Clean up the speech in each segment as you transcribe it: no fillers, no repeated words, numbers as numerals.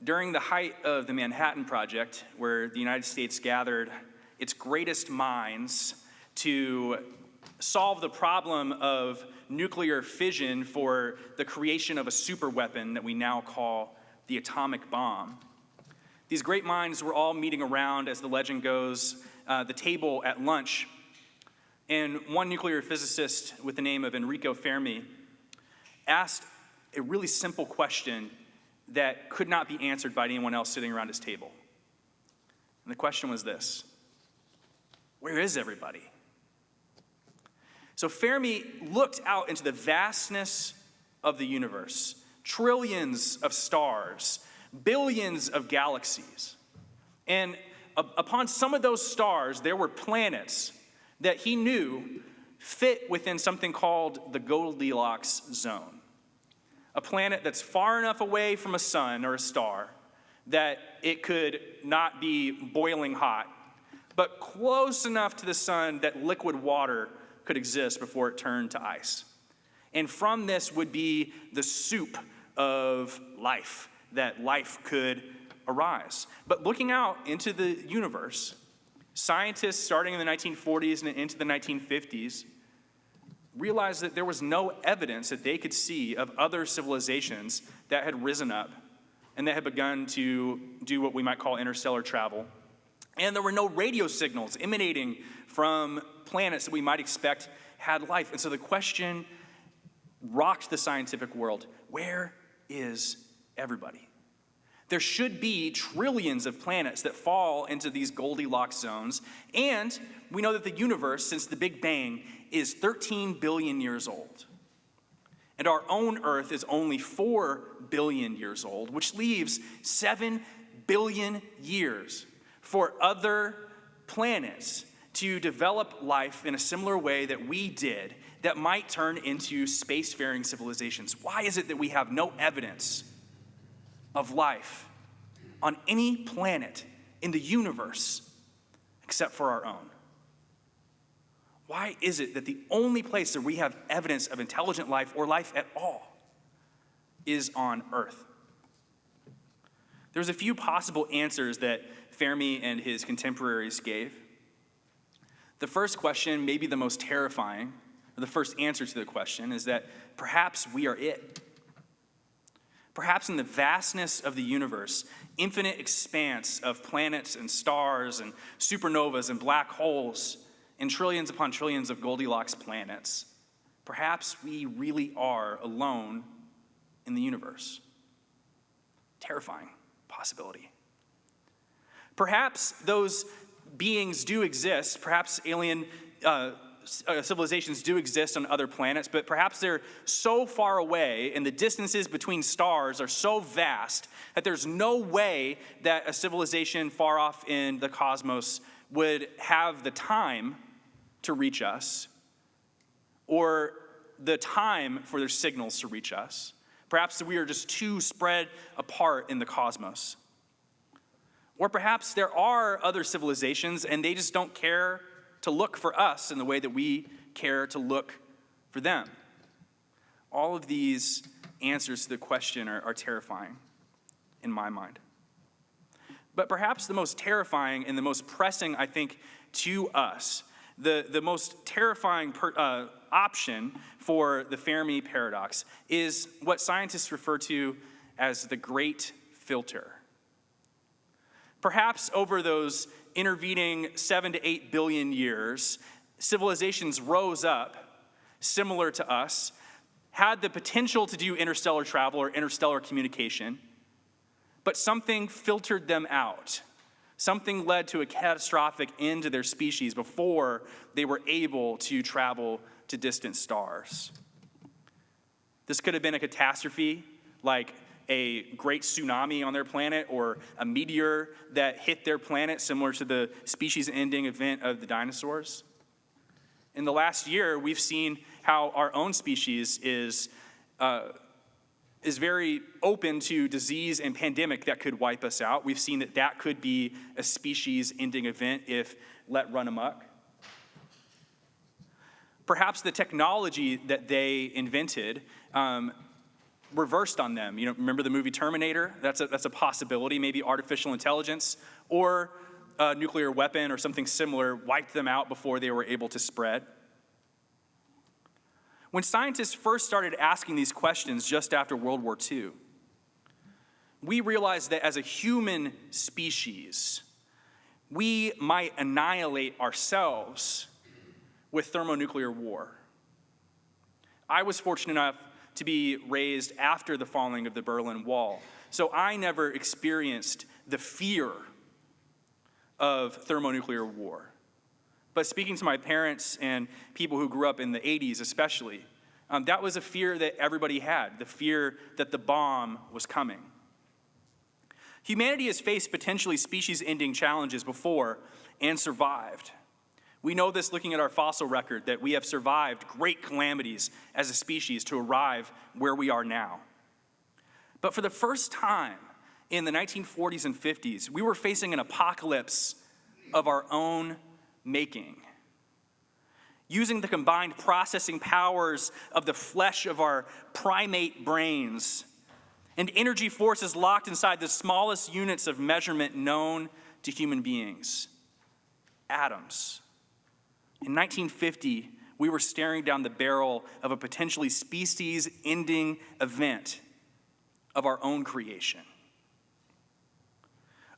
During the height of the Manhattan Project, where the United States gathered its greatest minds to solve the problem of nuclear fission for the creation of a superweapon that we now call the atomic bomb, these great minds were all meeting around, as the legend goes, the table at lunch. And one nuclear physicist with the name of Enrico Fermi asked a really simple question that could not be answered by anyone else sitting around his table. And the question was this: where is everybody? So Fermi looked out into the vastness of the universe, trillions of stars, billions of galaxies. And upon some of those stars, there were planets that he knew fit within something called the Goldilocks zone. A planet that's far enough away from a sun or a star that it could not be boiling hot, but close enough to the sun that liquid water could exist before it turned to ice. And from this would be the soup of life, that life could arise. But looking out into the universe, scientists starting in the 1940s and into the 1950s realized that there was no evidence that they could see of other civilizations that had risen up and that had begun to do what we might call interstellar travel. And there were no radio signals emanating from planets that we might expect had life. And so the question rocked the scientific world: where is everybody? There should be trillions of planets that fall into these Goldilocks zones. And we know that the universe, since the Big Bang, is 13 billion years old. And our own Earth is only 4 billion years old, which leaves 7 billion years for other planets to develop life in a similar way that we did, that might turn into spacefaring civilizations. Why is it that we have no evidence of life on any planet in the universe except for our own? Why is it that the only place that we have evidence of intelligent life or life at all is on Earth? There's a few possible answers that Fermi and his contemporaries gave. The first question, maybe the most terrifying, or the first answer to the question, is that perhaps we are it. Perhaps in the vastness of the universe, infinite expanse of planets and stars and supernovas and black holes and trillions upon trillions of Goldilocks planets, perhaps we really are alone in the universe. Terrifying possibility. Perhaps those beings do exist, perhaps alien civilizations do exist on other planets, but perhaps they're so far away and the distances between stars are so vast that there's no way that a civilization far off in the cosmos would have the time to reach us or the time for their signals to reach us. Perhaps we are just too spread apart in the cosmos. Or perhaps there are other civilizations and they just don't care to look for us in the way that we care to look for them. All of these answers to the question are terrifying in my mind. But perhaps the most terrifying and the most pressing, I think, to us, the most terrifying option for the Fermi paradox is what scientists refer to as the great filter. Perhaps over those intervening 7 to 8 billion years, civilizations rose up similar to us, had the potential to do interstellar travel or interstellar communication, but something filtered them out. Something led to a catastrophic end to their species before they were able to travel to distant stars. This could have been a catastrophe like a great tsunami on their planet or a meteor that hit their planet, similar to the species-ending event of the dinosaurs. In the last year, we've seen how our own species is very open to disease and pandemic that could wipe us out. We've seen that could be a species-ending event if let run amok. Perhaps the technology that they invented reversed on them. Remember the movie Terminator? That's a possibility. Maybe artificial intelligence or a nuclear weapon or something similar wiped them out before they were able to spread. When scientists first started asking these questions just after World War II, we realized that as a human species, we might annihilate ourselves with thermonuclear war. I was fortunate enough to be raised after the falling of the Berlin Wall, so I never experienced the fear of thermonuclear war. But speaking to my parents and people who grew up in the 80s especially, that was a fear that everybody had, the fear that the bomb was coming. Humanity has faced potentially species-ending challenges before and survived. We know this looking at our fossil record, that we have survived great calamities as a species to arrive where we are now. But for the first time in the 1940s and 50s, we were facing an apocalypse of our own making. Using the combined processing powers of the flesh of our primate brains and energy forces locked inside the smallest units of measurement known to human beings, atoms. In 1950, we were staring down the barrel of a potentially species-ending event of our own creation.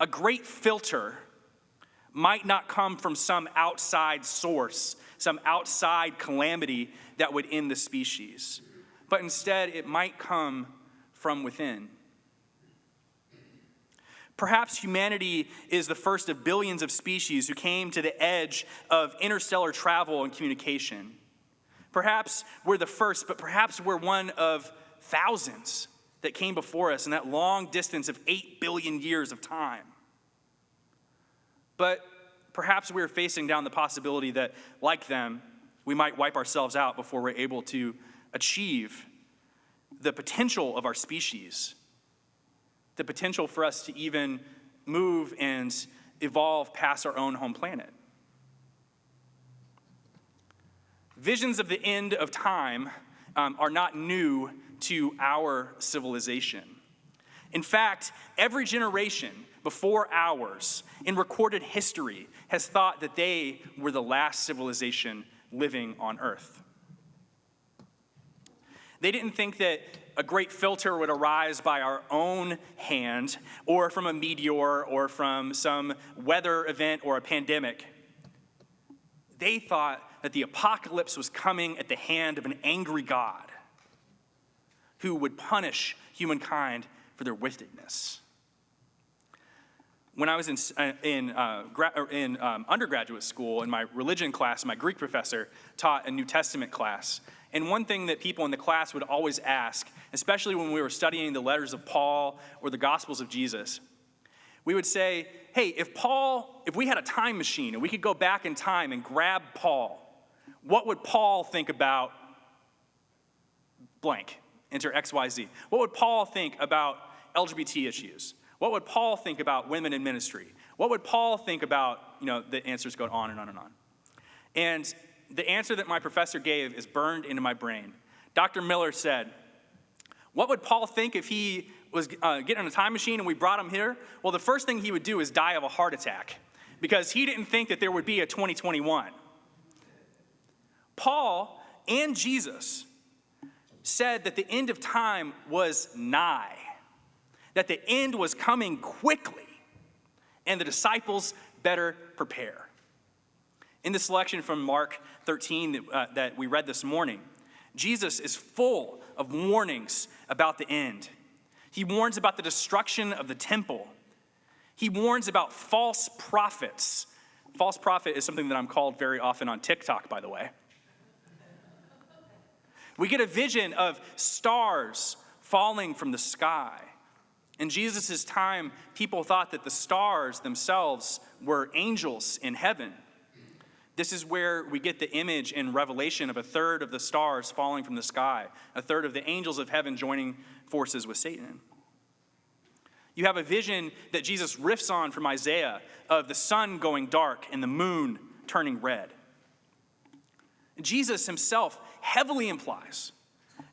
A great filter might not come from some outside source, some outside calamity that would end the species, but instead it might come from within. Perhaps humanity is the first of billions of species who came to the edge of interstellar travel and communication. Perhaps we're the first, but perhaps we're one of thousands that came before us in that long distance of 8 billion years of time. But perhaps we're facing down the possibility that, like them, we might wipe ourselves out before we're able to achieve the potential of our species, the potential for us to even move and evolve past our own home planet. Visions of the end of time are not new to our civilization. In fact, every generation before ours in recorded history has thought that they were the last civilization living on Earth. They didn't think that a great filter would arise by our own hand or from a meteor or from some weather event or a pandemic. They thought that the apocalypse was coming at the hand of an angry God who would punish humankind for their wickedness. When I was in undergraduate school, in my religion class, my Greek professor taught a New Testament class. And one thing that people in the class would always ask, especially when we were studying the letters of Paul or the Gospels of Jesus, we would say, hey, if we had a time machine and we could go back in time and grab Paul, what would Paul think about blank? Enter XYZ. What would Paul think about LGBT issues? What would Paul think about women in ministry? What would Paul think about, the answers go on and on and on. And the answer that my professor gave is burned into my brain. Dr. Miller said, what would Paul think if he was getting in a time machine and we brought him here? Well, the first thing he would do is die of a heart attack because he didn't think that there would be a 2021. Paul and Jesus said that the end of time was nigh, that the end was coming quickly, and the disciples better prepare. In the selection from Mark 13 that we read this morning, Jesus is full of warnings about the end. He warns about the destruction of the temple. He warns about false prophets. False prophet is something that I'm called very often on TikTok, by the way. We get a vision of stars falling from the sky. In Jesus' time, people thought that the stars themselves were angels in heaven. This is where we get the image in Revelation of a third of the stars falling from the sky, a third of the angels of heaven joining forces with Satan. You have a vision that Jesus riffs on from Isaiah of the sun going dark and the moon turning red. Jesus himself heavily implies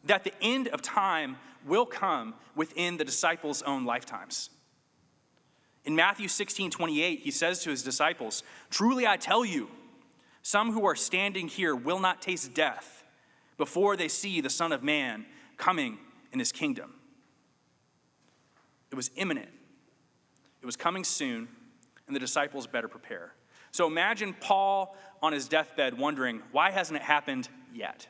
that the end of time will come within the disciples' own lifetimes. In Matthew 16:28, he says to his disciples, "Truly I tell you, some who are standing here will not taste death before they see the Son of Man coming in his kingdom." It was imminent. It was coming soon, and the disciples better prepare. So imagine Paul on his deathbed wondering, why hasn't it happened yet?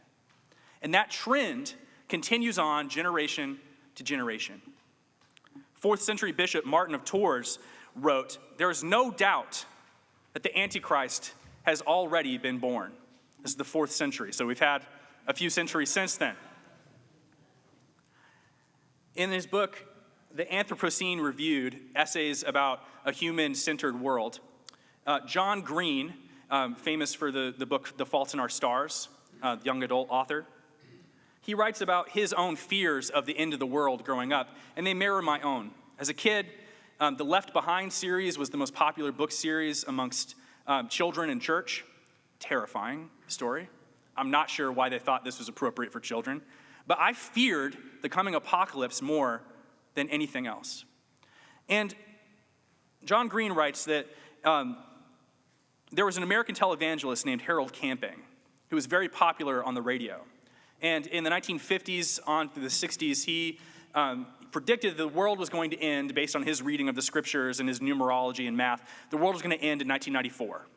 And that trend continues on generation to generation. 4th century Bishop Martin of Tours wrote, "There is no doubt that the Antichrist has already been born." This is the 4th century, so we've had a few centuries since then. In his book, The Anthropocene Reviewed, Essays About a Human-Centered World, John Green, famous for the book The Fault in Our Stars, young adult author, he writes about his own fears of the end of the world growing up, and they mirror my own. As a kid, the Left Behind series was the most popular book series amongst children in church. Terrifying story. I'm not sure why they thought this was appropriate for children, but I feared the coming apocalypse more than anything else. And John Green writes that there was an American televangelist named Harold Camping who was very popular on the radio. And in the 1950s on through the 60s, he predicted the world was going to end based on his reading of the scriptures and his numerology and math. The world was going to end in 1994.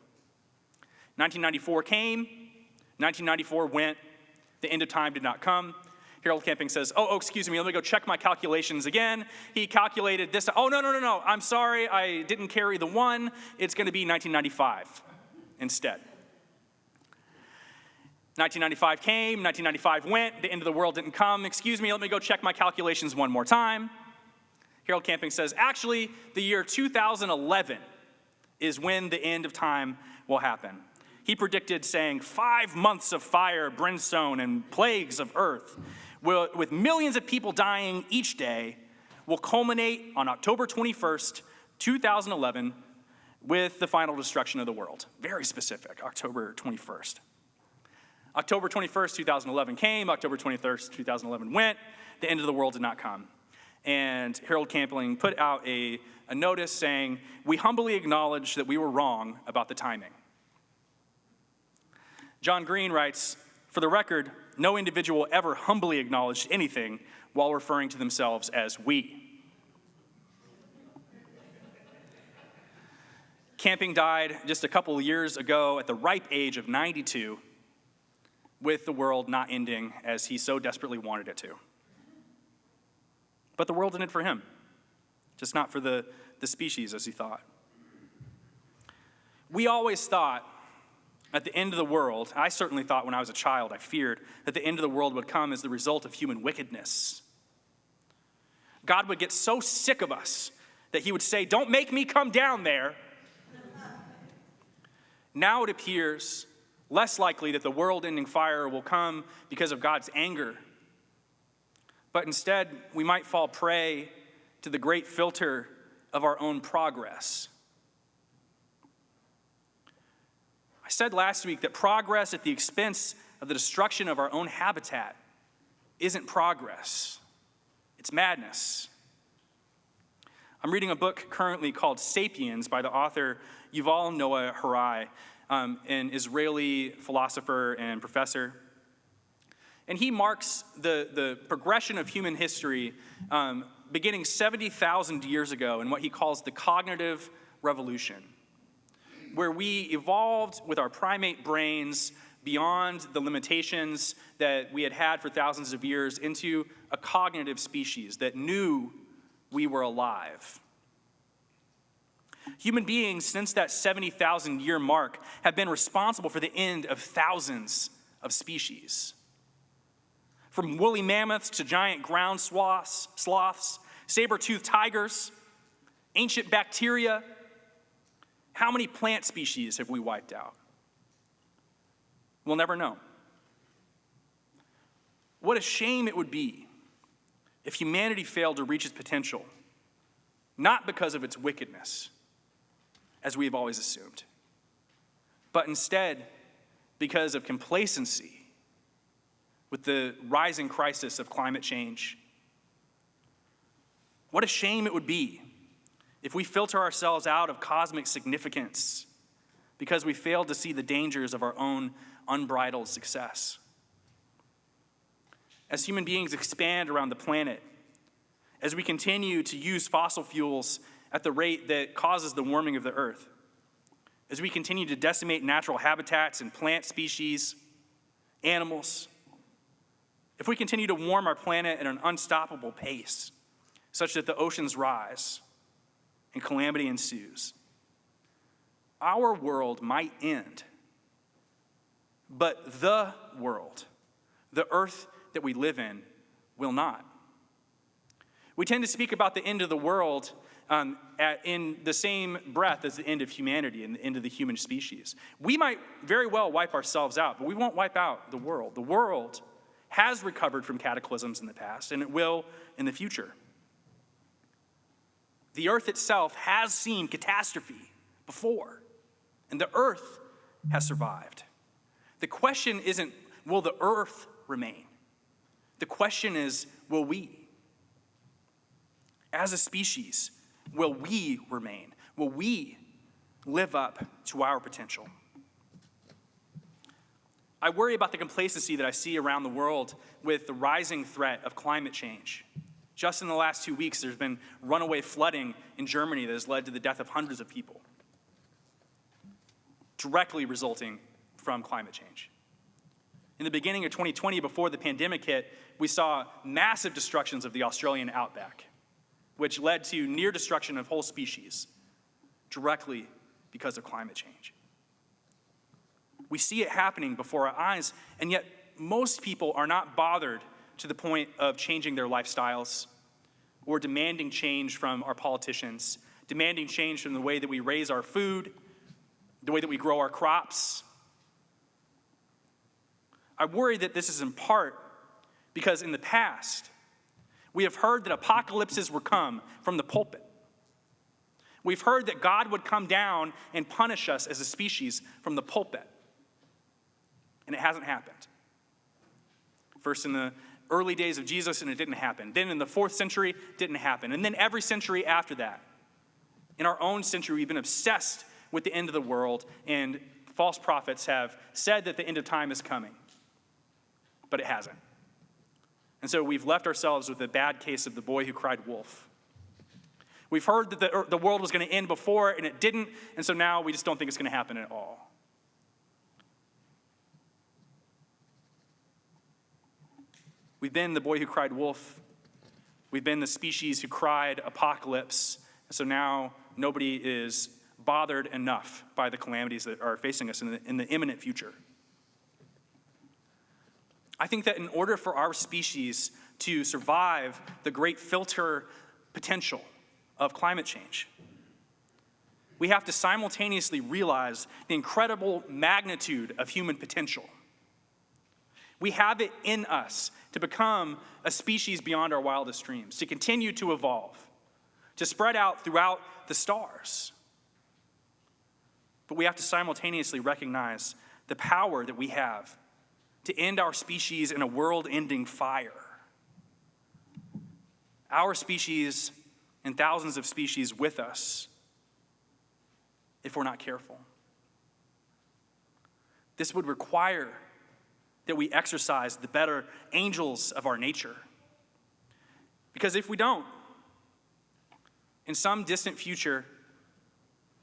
1994 came, 1994 went, the end of time did not come. Harold Camping says, excuse me, let me go check my calculations again. He calculated this. No, I'm sorry, I didn't carry the one. It's going to be 1995 instead. 1995 came, 1995 went, the end of the world didn't come. Excuse me, let me go check my calculations one more time. Harold Camping says, actually, the year 2011 is when the end of time will happen. He predicted, saying, 5 months of fire, brimstone, and plagues of earth, with millions of people dying each day, will culminate on October 21st, 2011, with the final destruction of the world. Very specific, October 21st. October 21st, 2011 came, October 21st, 2011 went, the end of the world did not come. And Harold Camping put out a notice saying, "We humbly acknowledge that we were wrong about the timing." John Green writes, "For the record, no individual ever humbly acknowledged anything while referring to themselves as we." Camping died just a couple of years ago at the ripe age of 92, with the world not ending as he so desperately wanted it to. But the world ended for him, just not for the species as he thought. We always thought at the end of the world, I certainly thought when I was a child, I feared that the end of the world would come as the result of human wickedness. God would get so sick of us that he would say, "Don't make me come down there." Now it appears less likely that the world-ending fire will come because of God's anger. But instead, we might fall prey to the great filter of our own progress. I said last week that progress at the expense of the destruction of our own habitat isn't progress. It's madness. I'm reading a book currently called Sapiens by the author Yuval Noah Harari, an Israeli philosopher and professor. And he marks the progression of human history beginning 70,000 years ago in what he calls the cognitive revolution, where we evolved with our primate brains beyond the limitations that we had had for thousands of years into a cognitive species that knew we were alive. Human beings, since that 70,000 year mark, have been responsible for the end of thousands of species. From woolly mammoths to giant ground sloths, saber-toothed tigers, ancient bacteria. How many plant species have we wiped out? We'll never know. What a shame it would be if humanity failed to reach its potential, not because of its wickedness, as we have always assumed, but instead because of complacency with the rising crisis of climate change What a shame it would be if we filter ourselves out of cosmic significance because we failed to see the dangers of our own unbridled success. As human beings expand around the planet, as we continue to use fossil fuels at the rate that causes the warming of the earth, as we continue to decimate natural habitats and plant species, animals, if we continue to warm our planet at an unstoppable pace, such that the oceans rise and calamity ensues, our world might end, but the world, the earth that we live in, will not. We tend to speak about the end of the world in the same breath as the end of humanity and the end of the human species. We might very well wipe ourselves out, but we won't wipe out the world. The world has recovered from cataclysms in the past, and it will in the future. The earth itself has seen catastrophe before, and the earth has survived. The question isn't, will the earth remain? The question is, will we? As a species, will we remain? Will we live up to our potential? I worry about the complacency that I see around the world with the rising threat of climate change. Just in the last 2 weeks, there's been runaway flooding in Germany that has led to the death of hundreds of people, directly resulting from climate change. In the beginning of 2020, before the pandemic hit, we saw massive destructions of the Australian outback, which led to near destruction of whole species, directly because of climate change. We see it happening before our eyes, and yet most people are not bothered to the point of changing their lifestyles or demanding change from our politicians, demanding change from the way that we raise our food, the way that we grow our crops. I worry that this is in part because in the past, we have heard that apocalypses were come from the pulpit. We've heard that God would come down and punish us as a species from the pulpit. And it hasn't happened. First in the early days of Jesus, and it didn't happen. Then in the 4th century, didn't happen. And then every century after that. In our own century, we've been obsessed with the end of the world, and false prophets have said that the end of time is coming. But it hasn't. And so we've left ourselves with a bad case of the boy who cried wolf. We've heard that the world was going to end before, and it didn't, and so now we just don't think it's going to happen at all. We've been the boy who cried wolf. We've been the species who cried apocalypse. And so now nobody is bothered enough by the calamities that are facing us in the imminent future. I think that in order for our species to survive the great filter potential of climate change, we have to simultaneously realize the incredible magnitude of human potential. We have it in us to become a species beyond our wildest dreams, to continue to evolve, to spread out throughout the stars. But we have to simultaneously recognize the power that we have to end our species in a world-ending fire. Our species and thousands of species with us if we're not careful. This would require that we exercise the better angels of our nature. Because if we don't, in some distant future,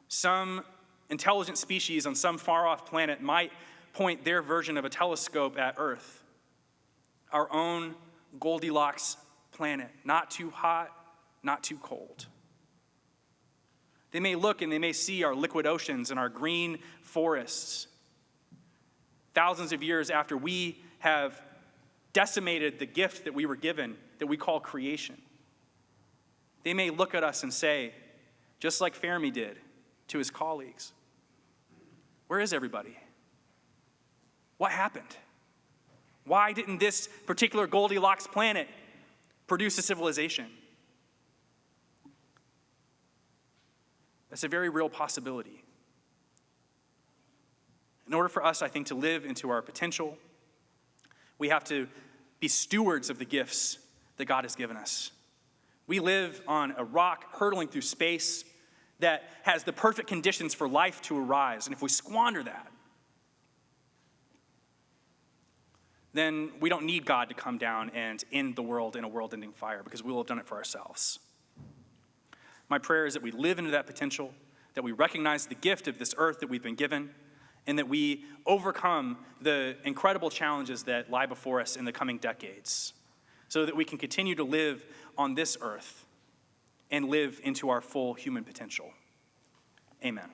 some intelligent species on some far-off planet might point their version of a telescope at Earth, our own Goldilocks planet, not too hot, not too cold. They may look and they may see our liquid oceans and our green forests, thousands of years after we have decimated the gift that we were given, that we call creation. They may look at us and say, just like Fermi did to his colleagues, where is everybody? What happened? Why didn't this particular Goldilocks planet produce a civilization? That's a very real possibility. In order for us, I think, to live into our potential, we have to be stewards of the gifts that God has given us. We live on a rock hurtling through space that has the perfect conditions for life to arise. And if we squander that, then we don't need God to come down and end the world in a world-ending fire, because we will have done it for ourselves. My prayer is that we live into that potential, that we recognize the gift of this earth that we've been given, and that we overcome the incredible challenges that lie before us in the coming decades, so that we can continue to live on this earth and live into our full human potential. Amen.